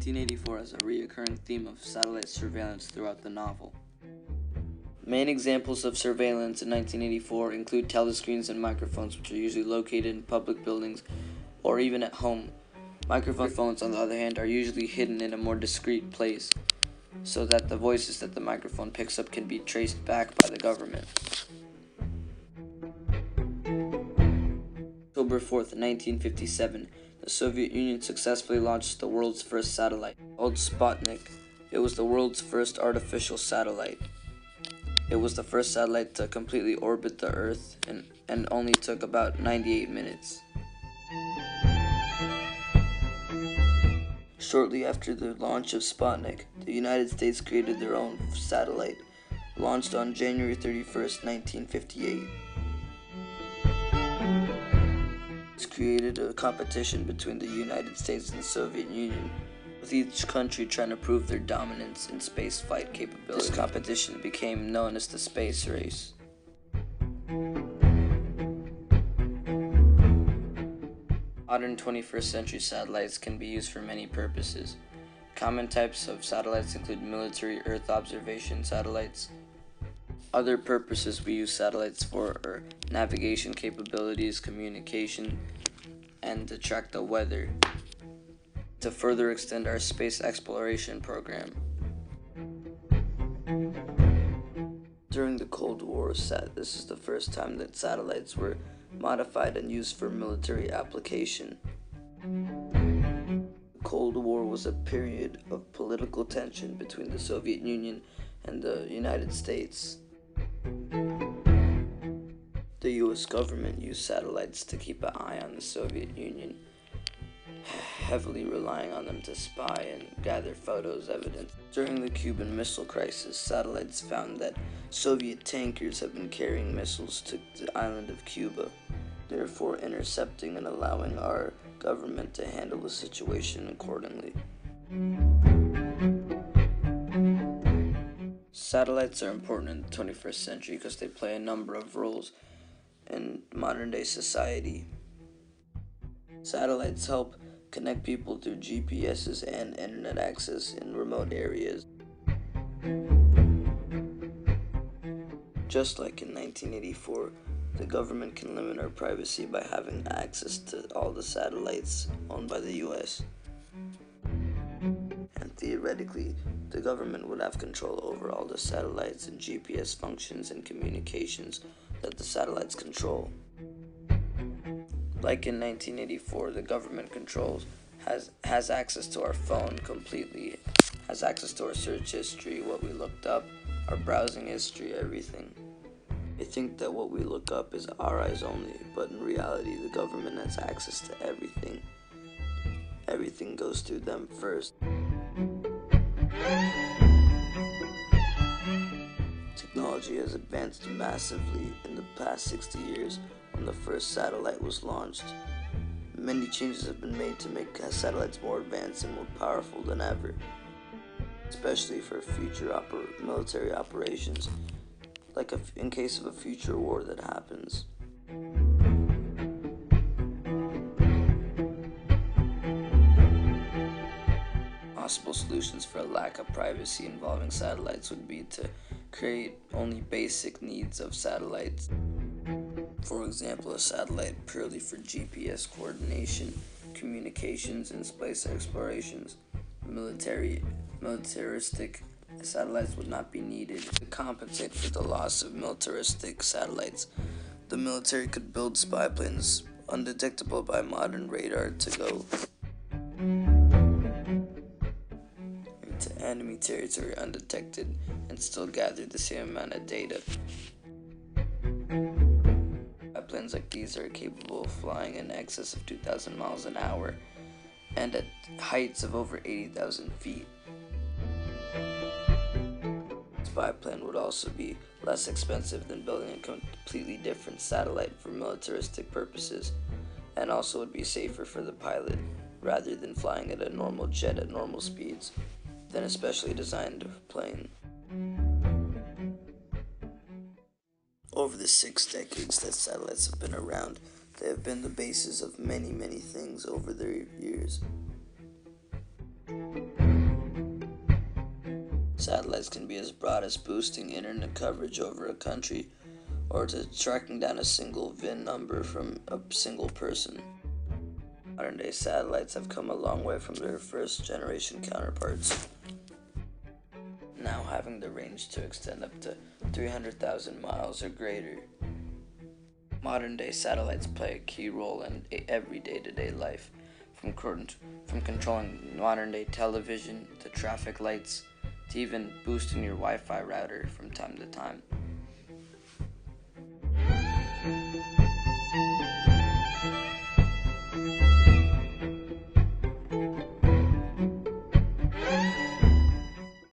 1984 has a recurring theme of satellite surveillance throughout the novel. Main examples of surveillance in 1984 include telescreens and microphones, which are usually located in public buildings or even at home. Microphones, on the other hand, are usually hidden in a more discreet place, so that the voices that the microphone picks up can be traced back by the government. October 4th, 1957, the Soviet Union successfully launched the world's first satellite, called Sputnik. It was the world's first artificial satellite. It was the first satellite to completely orbit the Earth and only took about 98 minutes. Shortly after the launch of Sputnik, the United States created their own satellite, launched on January 31st, 1958. This created a competition between the United States and the Soviet Union, with each country trying to prove their dominance in spaceflight capability. This competition became known as the space race. Modern 21st century satellites can be used for many purposes. Common types of satellites include military Earth observation satellites. Other purposes we use satellites for are navigation capabilities, communication, and to track the weather, to further extend our space exploration program. During the Cold War, this is the first time that satellites were modified and used for military application. The Cold War was a period of political tension between the Soviet Union and the United States. The US government used satellites to keep an eye on the Soviet Union, heavily relying on them to spy and gather photos evidence. During the Cuban Missile Crisis, satellites found that Soviet tankers have been carrying missiles to the island of Cuba, therefore intercepting and allowing our government to handle the situation accordingly. Satellites are important in the 21st century because they play a number of roles in modern-day society. Satellites help connect people through GPSs and internet access in remote areas. Just like in 1984, the government can limit our privacy by having access to all the satellites owned by the US. And theoretically, the government would have control over all the satellites and GPS functions and communications that the satellites control. Like in 1984, the government has access to our phone completely, has access to our search history, what we looked up, our browsing history, everything. They think that what we look up is our eyes only, but in reality, the government has access to everything. Everything goes through them first. Technology has advanced massively in the past 60 years. When the first satellite was launched, many changes have been made to make satellites more advanced and more powerful than ever, especially for future military operations, like in case of a future war that happens. Possible solutions for a lack of privacy involving satellites would be to create only basic needs of satellites. For example, a satellite purely for GPS coordination, communications, and space explorations. Militaristic satellites would not be needed to compensate for the loss of militaristic satellites. The military could build spy planes undetectable by modern radar to go into enemy territory undetected and still gather the same amount of data. Planes like these are capable of flying in excess of 2,000 miles an hour and at heights of over 80,000 feet. A spy plane would also be less expensive than building a completely different satellite for militaristic purposes, and also would be safer for the pilot rather than flying at a normal jet at normal speeds than a specially designed plane. Over the 6 decades that satellites have been around, they have been the basis of many things over their years. Satellites can be as broad as boosting internet coverage over a country, or to tracking down a single VIN number from a single person. Modern day satellites have come a long way from their first generation counterparts, now having the range to extend up to 300,000 miles or greater. Modern day satellites play a key role in every day-to-day life, from controlling modern day television to traffic lights to even boosting your Wi-Fi router from time to time.